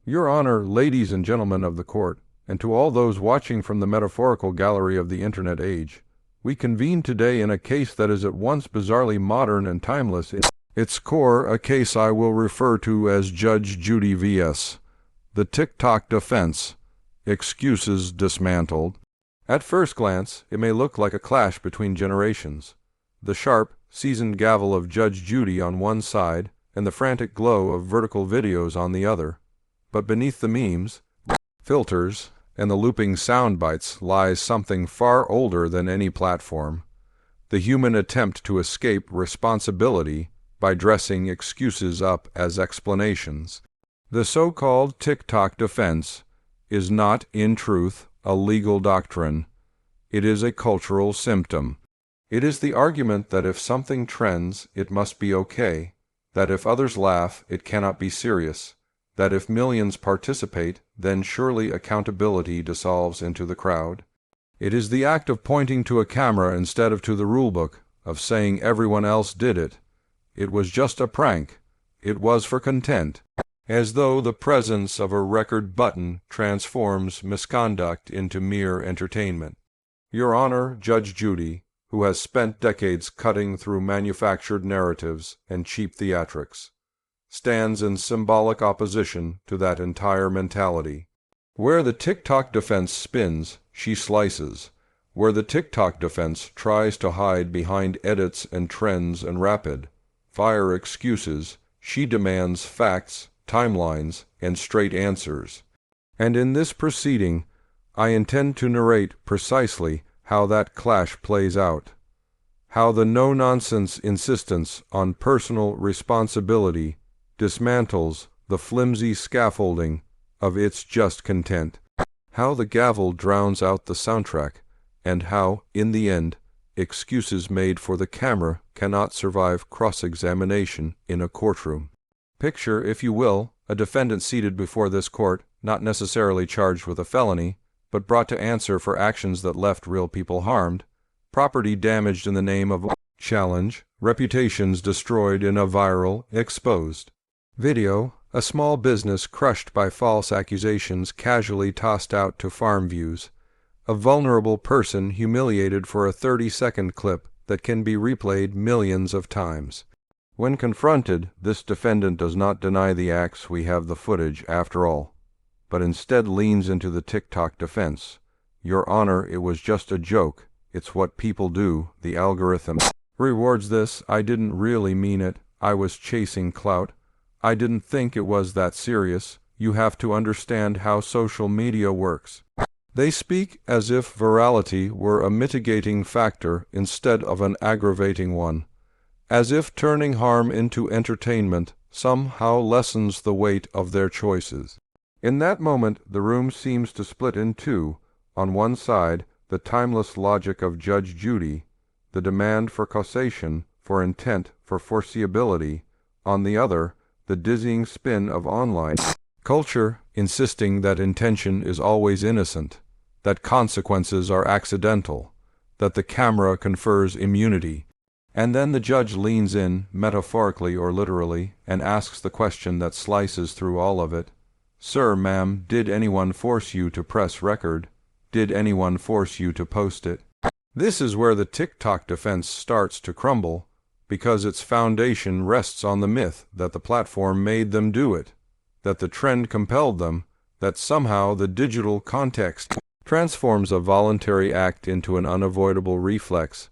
Your Honor, ladies and gentlemen of the court, and to all those watching from the metaphorical gallery of the Internet age, we convene today in a case that is at once bizarrely modern and timeless. In its core, a case I will refer to as Judge Judy vs. The TikTok Defense, Excuses Dismantled. At first glance, it may look like a clash between generations. The sharp, seasoned gavel of Judge Judy on one side and the frantic glow of vertical videos on the other. But beneath the memes, filters, and the looping sound bites lies something far older than any platform: the human attempt to escape responsibility by dressing excuses up as explanations. The so-called TikTok defense is not, in truth, a legal doctrine. It is a cultural symptom. It is the argument that if something trends, it must be okay, that if others laugh, it cannot be serious, that if millions participate, then surely accountability dissolves into the crowd. It is the act of pointing to a camera instead of to the rulebook, of saying everyone else did it. It was just a prank. It was for content. As though the presence of a record button transforms misconduct into mere entertainment. Your Honor, Judge Judy, who has spent decades cutting through manufactured narratives and cheap theatrics, stands in symbolic opposition to that entire mentality. Where the TikTok defense spins, she slices. Where the TikTok defense tries to hide behind edits and trends and rapid-fire excuses, she demands facts, timelines, and straight answers. And in this proceeding, I intend to narrate precisely how that clash plays out. How the no-nonsense insistence on personal responsibility dismantles the flimsy scaffolding of its just content, how the gavel drowns out the soundtrack, and how, in the end, excuses made for the camera cannot survive cross-examination in a courtroom. Picture, if you will, a defendant seated before this court, not necessarily charged with a felony, but brought to answer for actions that left real people harmed, property damaged in the name of challenge, reputations destroyed in a viral, exposed video, a small business crushed by false accusations casually tossed out to farm views, a vulnerable person humiliated for a 30-second clip that can be replayed millions of times. When confronted, this defendant does not deny the acts. We have the footage, after all, but instead leans into the TikTok defense. Your Honor, it was just a joke. It's what people do. The algorithm rewards this. I didn't really mean it. I was chasing clout. I didn't think it was that serious. You have to understand how social media works. They speak as if virality were a mitigating factor instead of an aggravating one, as if turning harm into entertainment somehow lessens the weight of their choices. In that moment, the room seems to split in two. On one side, the timeless logic of Judge Judy, the demand for causation, for intent, for foreseeability. On the other, the dizzying spin of online culture, insisting that intention is always innocent, that consequences are accidental, that the camera confers immunity. And then the judge leans in, metaphorically or literally, and asks the question that slices through all of it. Sir, ma'am, did anyone force you to press record? Did anyone force you to post it? This is where the TikTok defense starts to crumble, because its foundation rests on the myth that the platform made them do it, that the trend compelled them, that somehow the digital context transforms a voluntary act into an unavoidable reflex.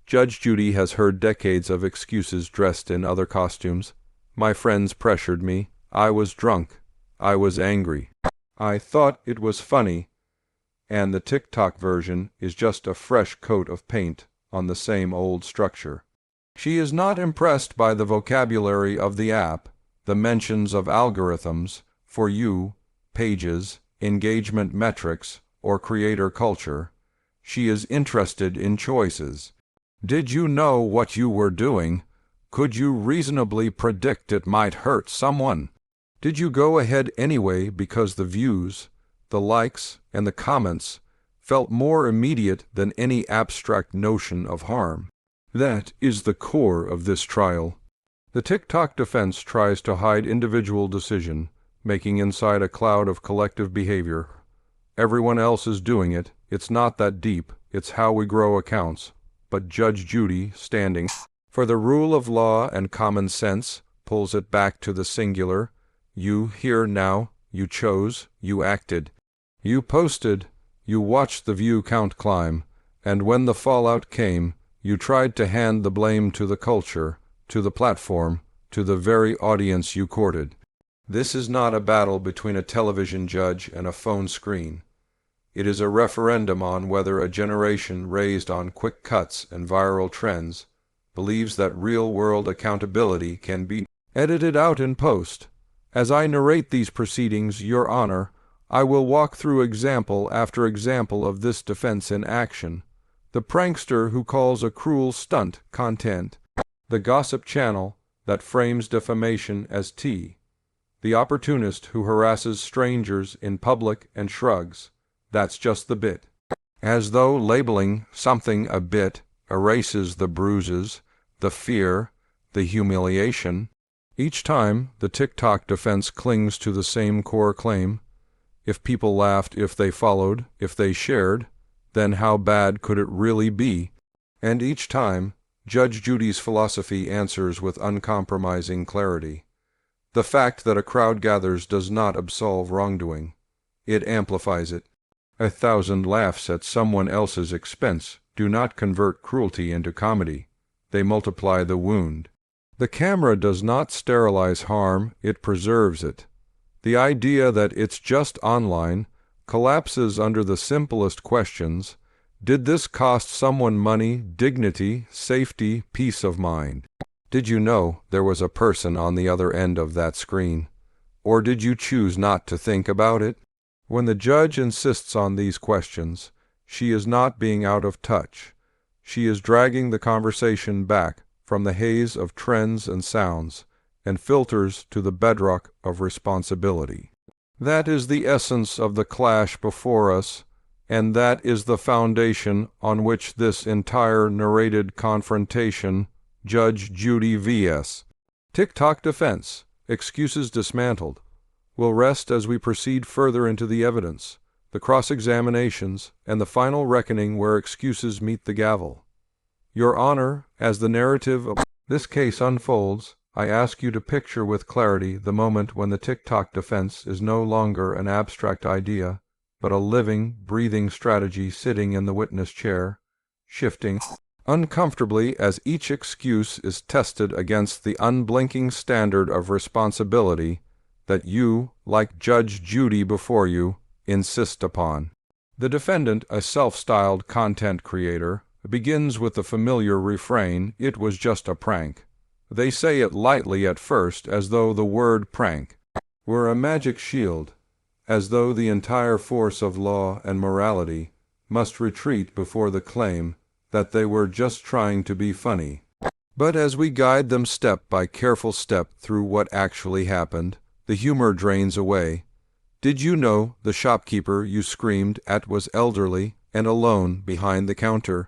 Judge Judy has heard decades of excuses dressed in other costumes. My friends pressured me. I was drunk. I was angry. I thought it was funny. And the TikTok version is just a fresh coat of paint on the same old structure. She is not impressed by the vocabulary of the app, the mentions of algorithms, for you, pages, engagement metrics, or creator culture. She is interested in choices. Did you know what you were doing? Could you reasonably predict it might hurt someone? Did you go ahead anyway because the views, the likes, and the comments felt more immediate than any abstract notion of harm? That is the core of this trial. The TikTok defense tries to hide individual decision, making inside a cloud of collective behavior. Everyone else is doing it. It's not that deep. It's how we grow accounts. But Judge Judy, standing for the rule of law and common sense, pulls it back to the singular. You here now, you chose, you acted. You posted, you watched the view count climb, and when the fallout came, you tried to hand the blame to the culture, to the platform, to the very audience you courted. This is not a battle between a television judge and a phone screen. It is a referendum on whether a generation raised on quick cuts and viral trends believes that real-world accountability can be edited out in post. As I narrate these proceedings, Your Honor, I will walk through example after example of this defense in action. The prankster who calls a cruel stunt content. The gossip channel that frames defamation as tea. The opportunist who harasses strangers in public and shrugs. That's just the bit. As though labeling something a bit erases the bruises, the fear, the humiliation. Each time, the TikTok defense clings to the same core claim. If people laughed, if they followed, if they shared, then how bad could it really be? And each time, Judge Judy's philosophy answers with uncompromising clarity. The fact that a crowd gathers does not absolve wrongdoing. It amplifies it. 1,000 laughs at someone else's expense do not convert cruelty into comedy. They multiply the wound. The camera does not sterilize harm, it preserves it. The idea that it's just online collapses under the simplest questions. Did this cost someone money, dignity, safety, peace of mind? Did you know there was a person on the other end of that screen? Or did you choose not to think about it? When the judge insists on these questions, she is not being out of touch. She is dragging the conversation back from the haze of trends and sounds and filters to the bedrock of responsibility. That is the essence of the clash before us, and that is the foundation on which this entire narrated confrontation, Judge Judy vs. TikTok defense, excuses dismantled, will rest as we proceed further into the evidence, the cross-examinations, and the final reckoning where excuses meet the gavel. Your Honor, as the narrative of this case unfolds, I ask you to picture with clarity the moment when the TikTok defense is no longer an abstract idea, but a living, breathing strategy sitting in the witness chair, shifting uncomfortably as each excuse is tested against the unblinking standard of responsibility that you, like Judge Judy before you, insist upon. The defendant, a self-styled content creator, begins with the familiar refrain, "It was just a prank." They say it lightly at first, as though the word prank were a magic shield, as though the entire force of law and morality must retreat before the claim that they were just trying to be funny. But as we guide them step by careful step through what actually happened, the humor drains away. Did you know the shopkeeper you screamed at was elderly and alone behind the counter?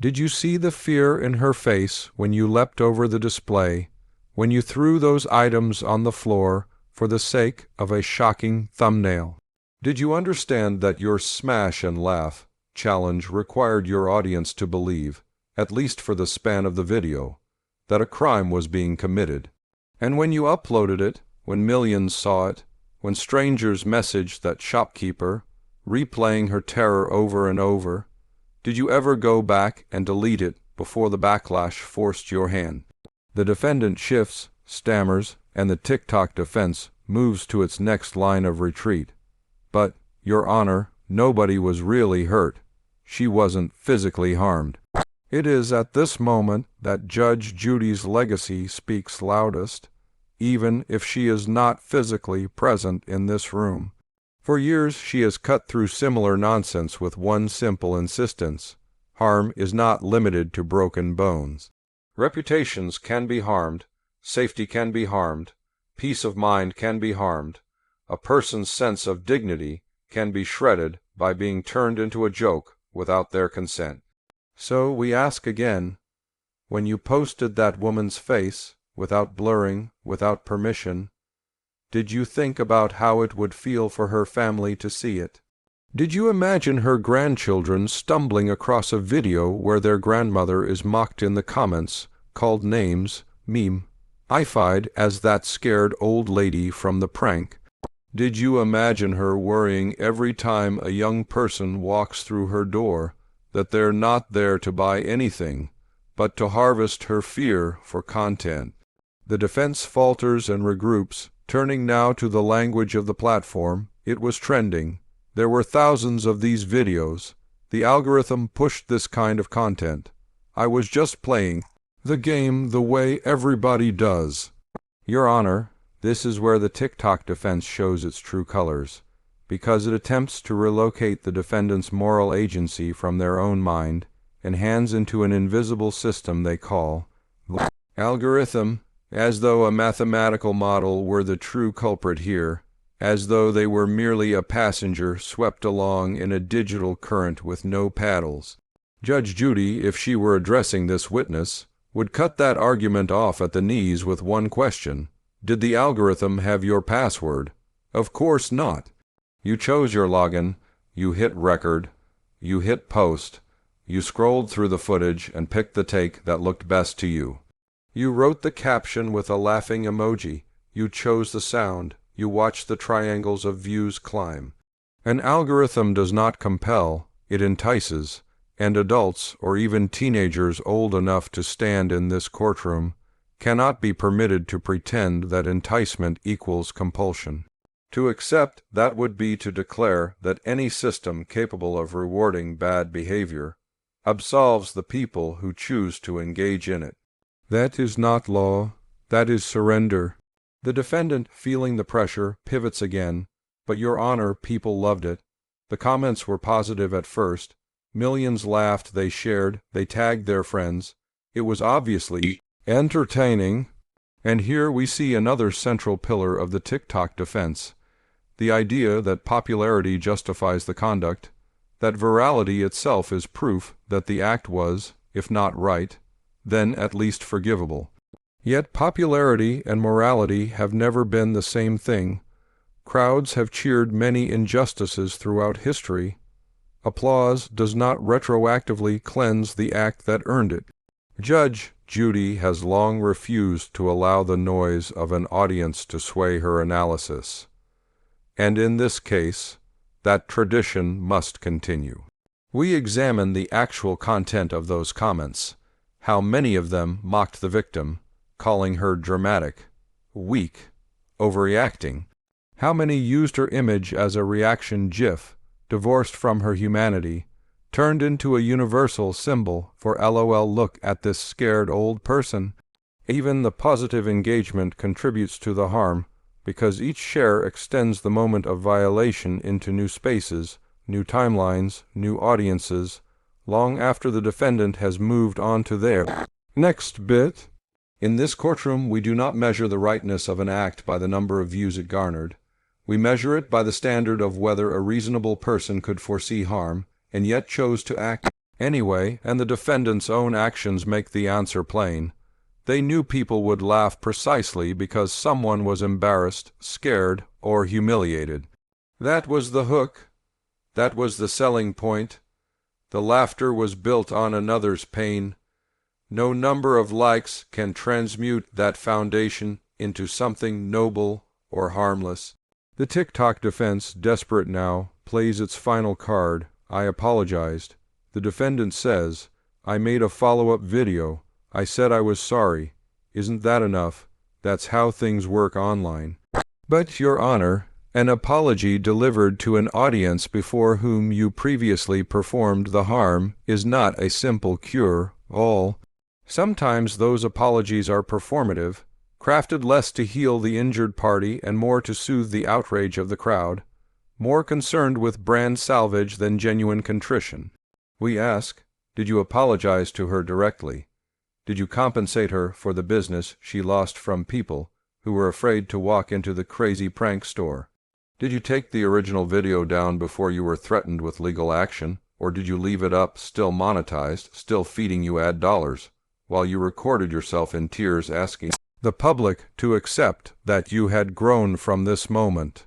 Did you see the fear in her face when you leapt over the display, when you threw those items on the floor for the sake of a shocking thumbnail? Did you understand that your smash and laugh challenge required your audience to believe, at least for the span of the video, that a crime was being committed? And when you uploaded it, when millions saw it, when strangers messaged that shopkeeper, replaying her terror over and over, did you ever go back and delete it before the backlash forced your hand? The defendant shifts, stammers, and the TikTok defense moves to its next line of retreat. But, Your Honor, nobody was really hurt. She wasn't physically harmed. It is at this moment that Judge Judy's legacy speaks loudest, even if she is not physically present in this room. For years she has cut through similar nonsense with one simple insistence: harm is not limited to broken bones. Reputations can be harmed, safety can be harmed, peace of mind can be harmed, a person's sense of dignity can be shredded by being turned into a joke without their consent. So we ask again, when you posted that woman's face, without blurring, without permission, Did you think about how it would feel for her family to see it? Did you imagine her grandchildren stumbling across a video where their grandmother is mocked in the comments, called names, meme-ified as that scared old lady from the prank? Did you imagine her worrying every time a young person walks through her door that they're not there to buy anything, but to harvest her fear for content? The defense falters and regroups, turning now to the language of the platform. It was trending. There were thousands of these videos. The algorithm pushed this kind of content. I was just playing the game the way everybody does. Your Honor, this is where the TikTok defense shows its true colors, because it attempts to relocate the defendant's moral agency from their own mind and hands into an invisible system they call the algorithm, as though a mathematical model were the true culprit here, as though they were merely a passenger swept along in a digital current with no paddles. Judge Judy, if she were addressing this witness, would cut that argument off at the knees with one question. Did the algorithm have your password? Of course not. You chose your login, you hit record, you hit post, you scrolled through the footage and picked the take that looked best to you. You wrote the caption with a laughing emoji, you chose the sound, you watch the triangles of views climb. An algorithm does not compel, it entices, and adults or even teenagers old enough to stand in this courtroom cannot be permitted to pretend that enticement equals compulsion. To accept that would be to declare that any system capable of rewarding bad behavior absolves the people who choose to engage in it. That is not law, that is surrender. The defendant, feeling the pressure, pivots again, but Your Honor, people loved it. The comments were positive at first. Millions laughed, they shared, they tagged their friends. It was obviously entertaining. And here we see another central pillar of the TikTok defense. The idea that popularity justifies the conduct, that virality itself is proof that the act was, if not right, then at least forgivable. Yet popularity and morality have never been the same thing. Crowds have cheered many injustices throughout history. Applause does not retroactively cleanse the act that earned it. Judge Judy has long refused to allow the noise of an audience to sway her analysis. And in this case, that tradition must continue. We examine the actual content of those comments, how many of them mocked the victim, calling her dramatic, weak, overreacting. How many used her image as a reaction GIF, divorced from her humanity, turned into a universal symbol for LOL, look at this scared old person. Even the positive engagement contributes to the harm, because each share extends the moment of violation into new spaces, new timelines, new audiences, long after the defendant has moved on to their next bit. In this courtroom, we do not measure the rightness of an act by the number of views it garnered. We measure it by the standard of whether a reasonable person could foresee harm, and yet chose to act anyway, and the defendant's own actions make the answer plain. They knew people would laugh precisely because someone was embarrassed, scared, or humiliated. That was the hook. That was the selling point. The laughter was built on another's pain. No number of likes can transmute that foundation into something noble or harmless. The TikTok defense, desperate now, plays its final card. I apologized. The defendant says, I made a follow-up video. I said I was sorry. Isn't that enough? That's how things work online. But, Your Honor, an apology delivered to an audience before whom you previously performed the harm is not a simple cure-all. Sometimes those apologies are performative, crafted less to heal the injured party and more to soothe the outrage of the crowd, more concerned with brand salvage than genuine contrition. We ask, did you apologize to her directly? Did you compensate her for the business she lost from people who were afraid to walk into the crazy prank store? Did you take the original video down before you were threatened with legal action, or did you leave it up, still monetized, still feeding you ad dollars, while you recorded yourself in tears asking, the public to accept that you had grown from this moment.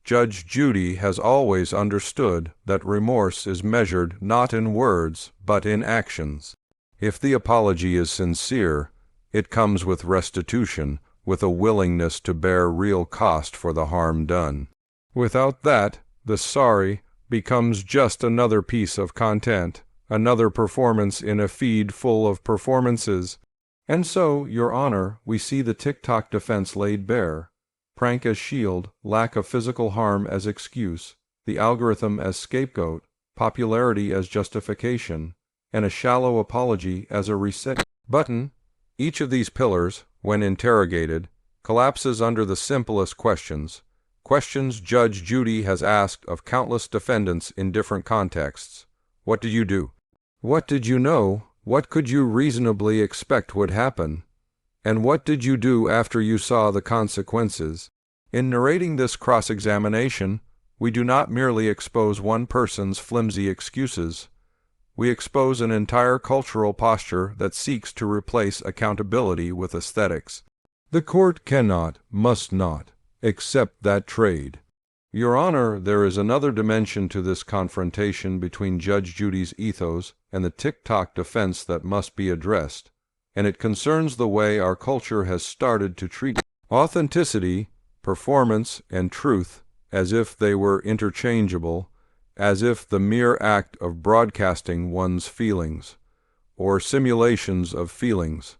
Judge Judy has always understood that remorse is measured not in words but in actions. If the apology is sincere, it comes with restitution, with a willingness to bear real cost for the harm done. Without that, the sorry becomes just another piece of content, another performance in a feed full of performances. And so, Your Honor, we see the TikTok defense laid bare. Prank as shield, lack of physical harm as excuse, the algorithm as scapegoat, popularity as justification, and a shallow apology as a reset button. Each of these pillars, when interrogated, collapses under the simplest questions Judge Judy has asked of countless defendants in different contexts. What did you do? What did you know? What could you reasonably expect would happen? And what did you do after you saw the consequences? In narrating this cross-examination, we do not merely expose one person's flimsy excuses. We expose an entire cultural posture that seeks to replace accountability with aesthetics. The court cannot, must not, accept that trade. Your Honor, there is another dimension to this confrontation between Judge Judy's ethos and the TikTok defense that must be addressed, and it concerns the way our culture has started to treat authenticity, performance, and truth as if they were interchangeable, as if the mere act of broadcasting one's feelings, or simulations of feelings,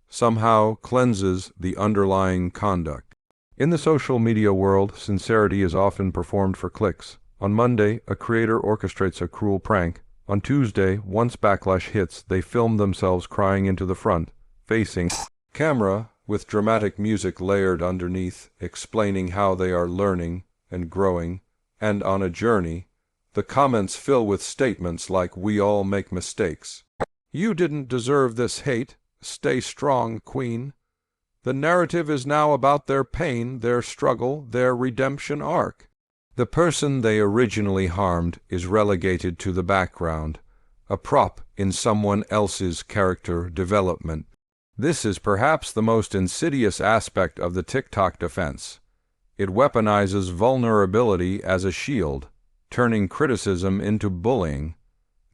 somehow cleanses the underlying conduct. In the social media world, sincerity is often performed for clicks. On Monday, a creator orchestrates a cruel prank. On Tuesday, once backlash hits, they film themselves crying into the front, facing camera, with dramatic music layered underneath, explaining how they are learning and growing, and on a journey. The comments fill with statements like, "We all make mistakes." "You didn't deserve this hate. Stay strong, Queen." The narrative is now about their pain, their struggle, their redemption arc. The person they originally harmed is relegated to the background, a prop in someone else's character development. This is perhaps the most insidious aspect of the TikTok defense. It weaponizes vulnerability as a shield, turning criticism into bullying,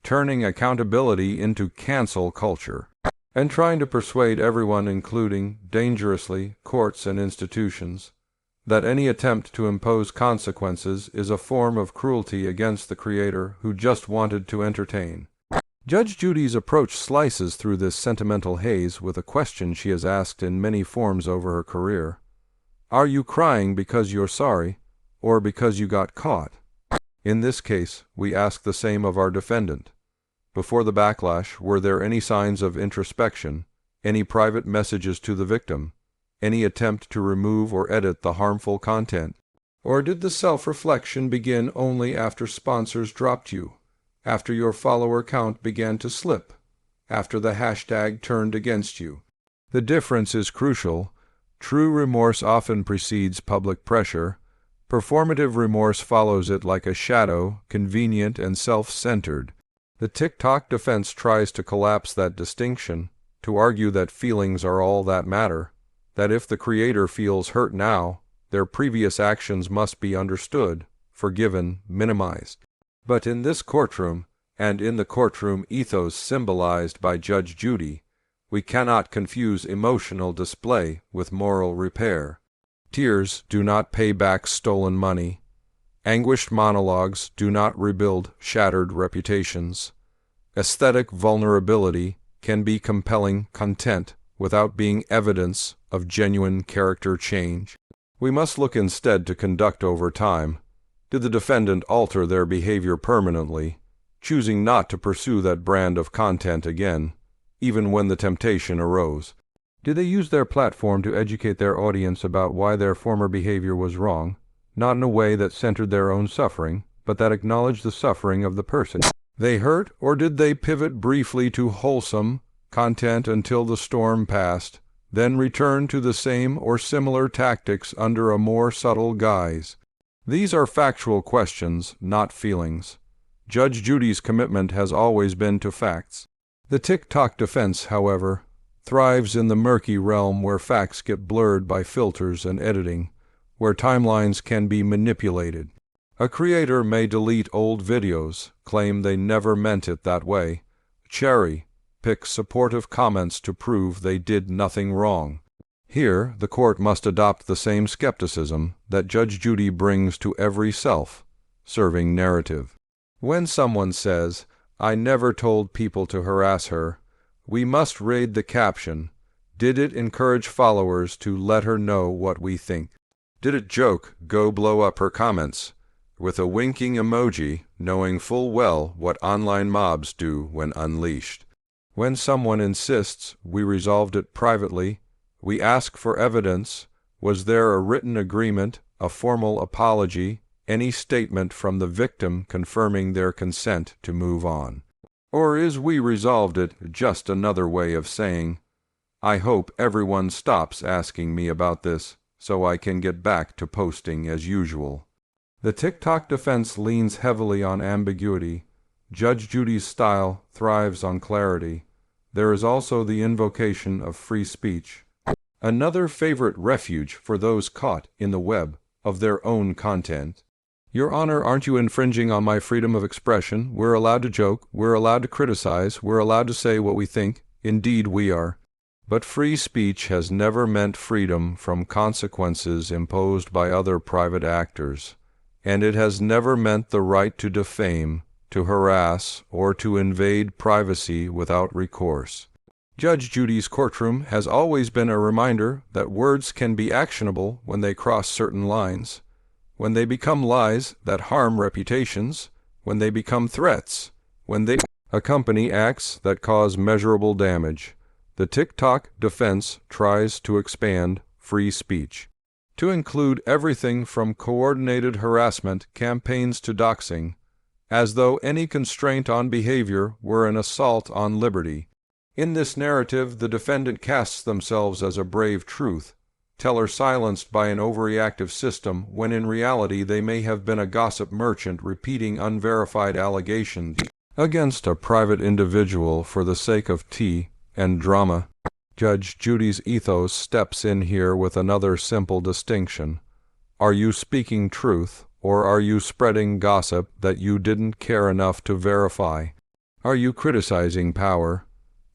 turning accountability into cancel culture, and trying to persuade everyone, including, dangerously, courts and institutions, that any attempt to impose consequences is a form of cruelty against the creator who just wanted to entertain. Judge Judy's approach slices through this sentimental haze with a question she has asked in many forms over her career. Are you crying because you're sorry, or because you got caught? In this case, we ask the same of our defendant. Before the backlash, were there any signs of introspection, any private messages to the victim, any attempt to remove or edit the harmful content? Or did the self-reflection begin only after sponsors dropped you, after your follower count began to slip, after the hashtag turned against you? The difference is crucial. True remorse often precedes public pressure. Performative remorse follows it like a shadow, convenient and self-centered. The TikTok defense tries to collapse that distinction, to argue that feelings are all that matter, that if the creator feels hurt now, their previous actions must be understood, forgiven, minimized. But in this courtroom, and in the courtroom ethos symbolized by Judge Judy, we cannot confuse emotional display with moral repair. Tears do not pay back stolen money. Anguished monologues do not rebuild shattered reputations. Aesthetic vulnerability can be compelling content without being evidence of genuine character change. We must look instead to conduct over time. Did the defendant alter their behavior permanently, choosing not to pursue that brand of content again, even when the temptation arose? Did they use their platform to educate their audience about why their former behavior was wrong, not in a way that centered their own suffering, but that acknowledged the suffering of the person they hurt? Or did they pivot briefly to wholesome content until the storm passed, then return to the same or similar tactics under a more subtle guise? These are factual questions, not feelings. Judge Judy's commitment has always been to facts. The TikTok defense, however, thrives in the murky realm where facts get blurred by filters and editing, where timelines can be manipulated. A creator may delete old videos, claim they never meant it that way, cherry-pick supportive comments to prove they did nothing wrong. Here, the court must adopt the same skepticism that Judge Judy brings to every self-serving narrative. When someone says, "I never told people to harass her," we must read the caption. Did it encourage followers to let her know what we think? Did it joke, "Go blow up her comments," with a winking emoji, knowing full well what online mobs do when unleashed? When someone insists we resolved it privately, we ask for evidence. Was there a written agreement, a formal apology, any statement from the victim confirming their consent to move on? Or is "we resolved it" just another way of saying, "I hope everyone stops asking me about this so I can get back to posting as usual"? The TikTok defense leans heavily on ambiguity. Judge Judy's style thrives on clarity. There is also the invocation of free speech, another favorite refuge for those caught in the web of their own content. "Your Honor, aren't you infringing on my freedom of expression? We're allowed to joke, we're allowed to criticize, we're allowed to say what we think. Indeed we are." But free speech has never meant freedom from consequences imposed by other private actors, and it has never meant the right to defame, to harass, or to invade privacy without recourse. Judge Judy's courtroom has always been a reminder that words can be actionable when they cross certain lines, when they become lies that harm reputations, when they become threats, when they accompany acts that cause measurable damage. The TikTok defense tries to expand free speech to include everything from coordinated harassment campaigns to doxing, as though any constraint on behavior were an assault on liberty. In this narrative, the defendant casts themselves as a brave truth teller silenced by an overreactive system, when in reality they may have been a gossip merchant repeating unverified allegations against a private individual for the sake of tea and drama. Judge Judy's ethos steps in here with another simple distinction. Are you speaking truth, or are you spreading gossip that you didn't care enough to verify? Are you criticizing power,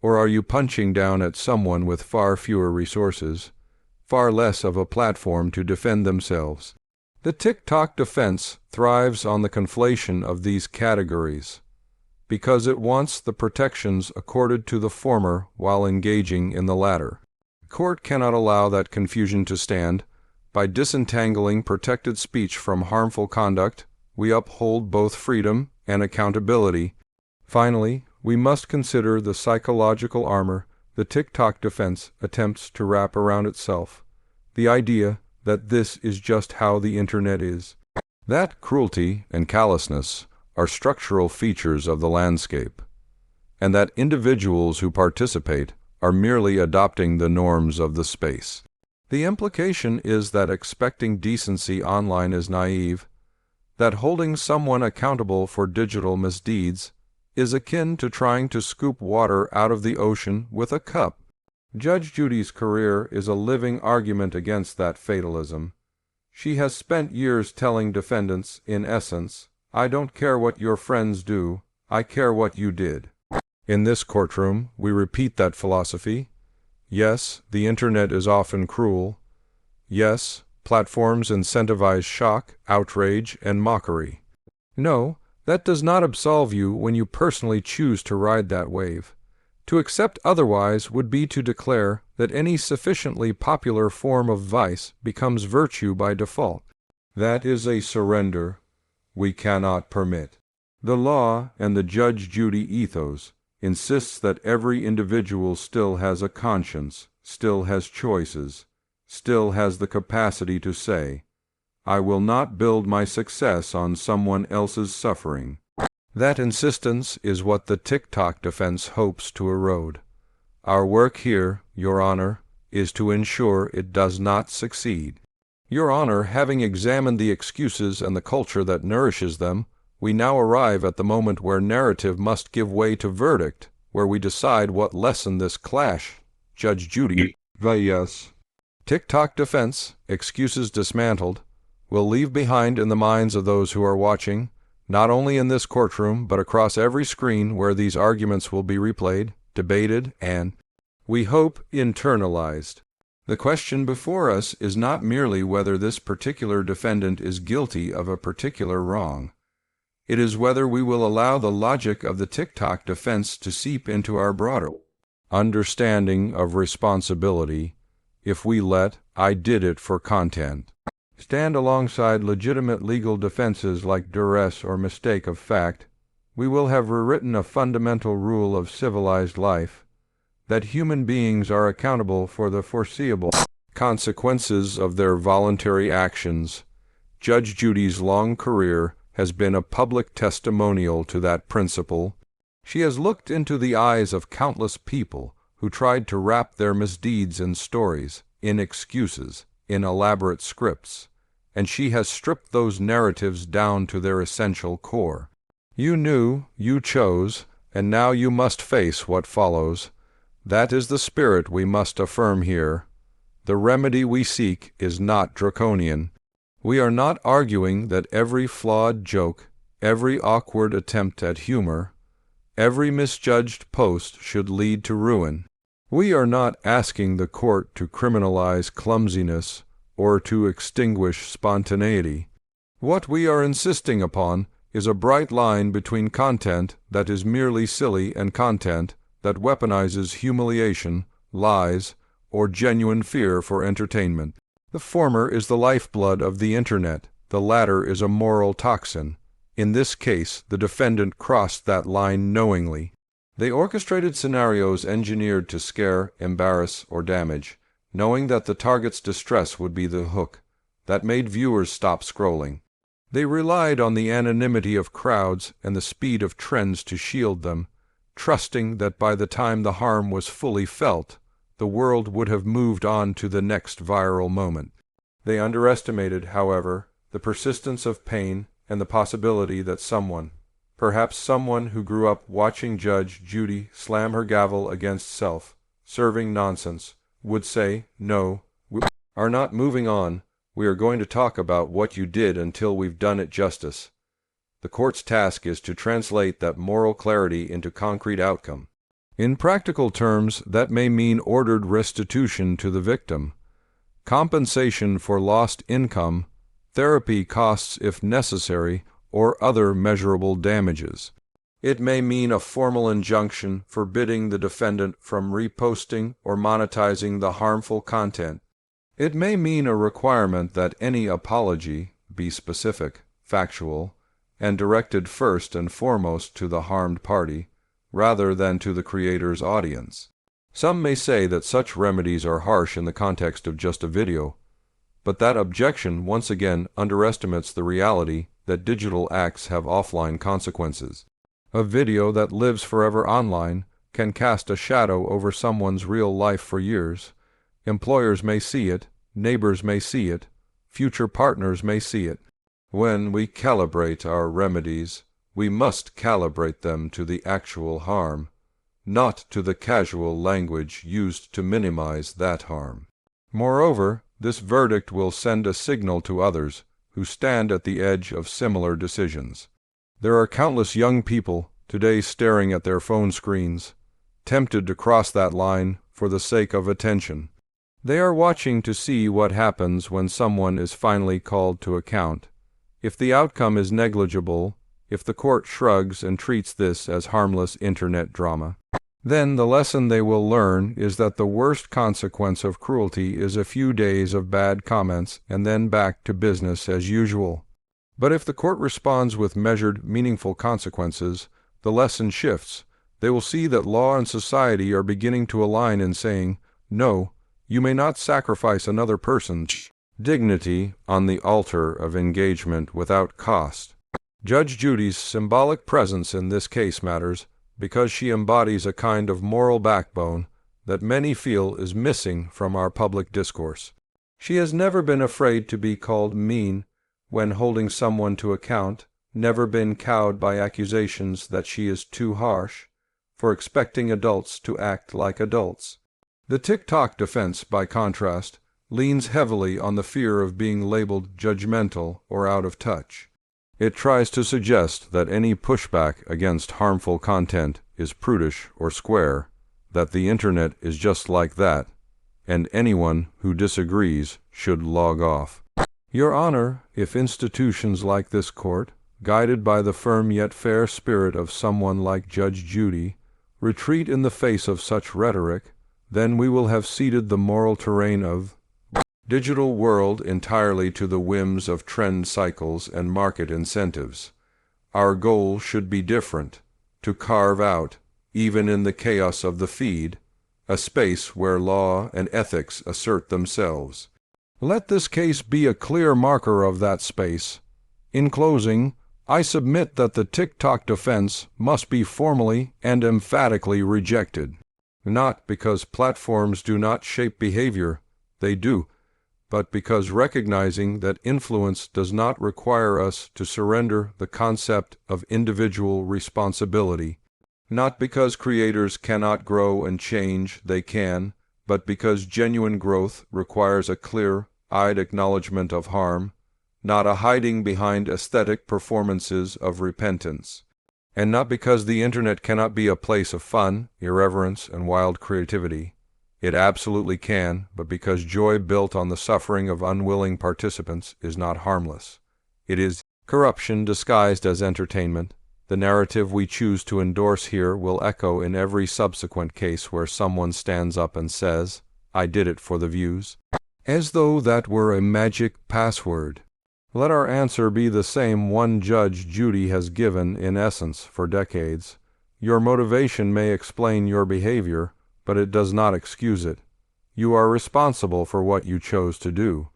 or are you punching down at someone with far fewer resources, far less of a platform to defend themselves? The TikTok defense thrives on the conflation of these categories, because it wants the protections accorded to the former while engaging in the latter. The court cannot allow that confusion to stand. By disentangling protected speech from harmful conduct, we uphold both freedom and accountability. Finally, we must consider the psychological armor the TikTok defense attempts to wrap around itself, the idea that this is just how the internet is, that cruelty and callousness are structural features of the landscape, and that individuals who participate are merely adopting the norms of the space. The implication is that expecting decency online is naive, that holding someone accountable for digital misdeeds is akin to trying to scoop water out of the ocean with a cup. Judge Judy's career is a living argument against that fatalism. She has spent years telling defendants, in essence, "I don't care what your friends do, I care what you did." In this courtroom, we repeat that philosophy. Yes, the internet is often cruel. Yes, platforms incentivize shock, outrage, and mockery. No, that does not absolve you when you personally choose to ride that wave. To accept otherwise would be to declare that any sufficiently popular form of vice becomes virtue by default. That is a surrender we cannot permit. The law and the Judge Judy ethos insists that every individual still has a conscience, still has choices, still has the capacity to say, "I will not build my success on someone else's suffering." That insistence is what the TikTok defense hopes to erode. Our work here, Your Honor, is to ensure it does not succeed. Your Honor, having examined the excuses and the culture that nourishes them, we now arrive at the moment where narrative must give way to verdict, where we decide what lesson this clash Judge Judy, vs. TikTok defense, excuses dismantled, will leave behind in the minds of those who are watching, not only in this courtroom but across every screen where these arguments will be replayed, debated, and, we hope, internalized. The question before us is not merely whether this particular defendant is guilty of a particular wrong. It is whether we will allow the logic of the TikTok defense to seep into our broader understanding of responsibility if we let "I did it for content" stand alongside legitimate legal defenses like duress or mistake of fact. We will have rewritten a fundamental rule of civilized life, that human beings are accountable for the foreseeable consequences of their voluntary actions. Judge Judy's long career has been a public testimonial to that principle. She has looked into the eyes of countless people who tried to wrap their misdeeds in stories, in excuses, in elaborate scripts, and she has stripped those narratives down to their essential core. You knew, you chose, and now you must face what follows. That is the spirit we must affirm here. The remedy we seek is not draconian. We are not arguing that every flawed joke, every awkward attempt at humor, every misjudged post should lead to ruin. We are not asking the court to criminalize clumsiness or to extinguish spontaneity. What we are insisting upon is a bright line between content that is merely silly and content that weaponizes humiliation, lies, or genuine fear for entertainment. The former is the lifeblood of the Internet. The latter is a moral toxin. In this case, the defendant crossed that line knowingly. They orchestrated scenarios engineered to scare, embarrass, or damage, knowing that the target's distress would be the hook that made viewers stop scrolling. They relied on the anonymity of crowds and the speed of trends to shield them, trusting that by the time the harm was fully felt, the world would have moved on to the next viral moment. They underestimated, however, the persistence of pain and the possibility that someone, perhaps someone who grew up watching Judge Judy slam her gavel against self-serving nonsense, would say, "No, we are not moving on. We are going to talk about what you did until we've done it justice." The court's task is to translate that moral clarity into concrete outcome. In practical terms, that may mean ordered restitution to the victim, compensation for lost income, therapy costs if necessary, or other measurable damages. It may mean a formal injunction forbidding the defendant from reposting or monetizing the harmful content. It may mean a requirement that any apology be specific, factual, and directed first and foremost to the harmed party, rather than to the creator's audience. Some may say that such remedies are harsh in the context of just a video, but that objection once again underestimates the reality that digital acts have offline consequences. A video that lives forever online can cast a shadow over someone's real life for years. Employers may see it, neighbors may see it, future partners may see it. When we calibrate our remedies, we must calibrate them to the actual harm, not to the casual language used to minimize that harm. Moreover, this verdict will send a signal to others who stand at the edge of similar decisions. There are countless young people today staring at their phone screens, tempted to cross that line for the sake of attention. They are watching to see what happens when someone is finally called to account. If the outcome is negligible, if the court shrugs and treats this as harmless internet drama, then the lesson they will learn is that the worst consequence of cruelty is a few days of bad comments and then back to business as usual. But if the court responds with measured, meaningful consequences, the lesson shifts. They will see that law and society are beginning to align in saying, "No, you may not sacrifice another person's dignity on the altar of engagement without cost." Judge Judy's symbolic presence in this case matters because she embodies a kind of moral backbone that many feel is missing from our public discourse. She has never been afraid to be called mean when holding someone to account, never been cowed by accusations that she is too harsh for expecting adults to act like adults. The TikTok defense, by contrast, leans heavily on the fear of being labeled judgmental or out of touch. It tries to suggest that any pushback against harmful content is prudish or square, that the internet is just like that, and anyone who disagrees should log off. Your Honor, if institutions like this court, guided by the firm yet fair spirit of someone like Judge Judy, retreat in the face of such rhetoric, then we will have ceded the moral terrain of digital world entirely to the whims of trend cycles and market incentives. Our goal should be different, to carve out, even in the chaos of the feed, a space where law and ethics assert themselves. Let this case be a clear marker of that space. In closing, I submit that the TikTok defense must be formally and emphatically rejected. Not because platforms do not shape behavior, they do, but because recognizing that influence does not require us to surrender the concept of individual responsibility. Not because creators cannot grow and change, they can, but because genuine growth requires a clear-eyed acknowledgement of harm, not a hiding behind aesthetic performances of repentance. And not because the internet cannot be a place of fun, irreverence, and wild creativity. It absolutely can, but because joy built on the suffering of unwilling participants is not harmless. It is corruption disguised as entertainment. The narrative we choose to endorse here will echo in every subsequent case where someone stands up and says, "I did it for the views," as though that were a magic password. Let our answer be the same one Judge Judy has given, in essence, for decades. Your motivation may explain your behavior, but it does not excuse it. You are responsible for what you chose to do.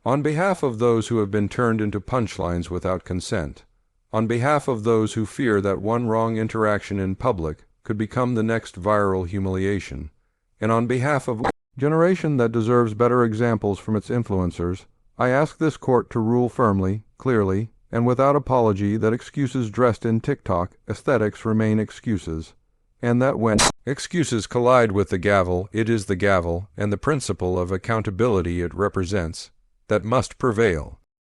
On behalf of those who have been turned into punchlines without consent, on behalf of those who fear that one wrong interaction in public could become the next viral humiliation, and on behalf of a generation that deserves better examples from its influencers, I ask this court to rule firmly, clearly, and without apology that excuses dressed in TikTok aesthetics remain excuses, and that when excuses collide with the gavel, it is the gavel and the principle of accountability it represents that must prevail.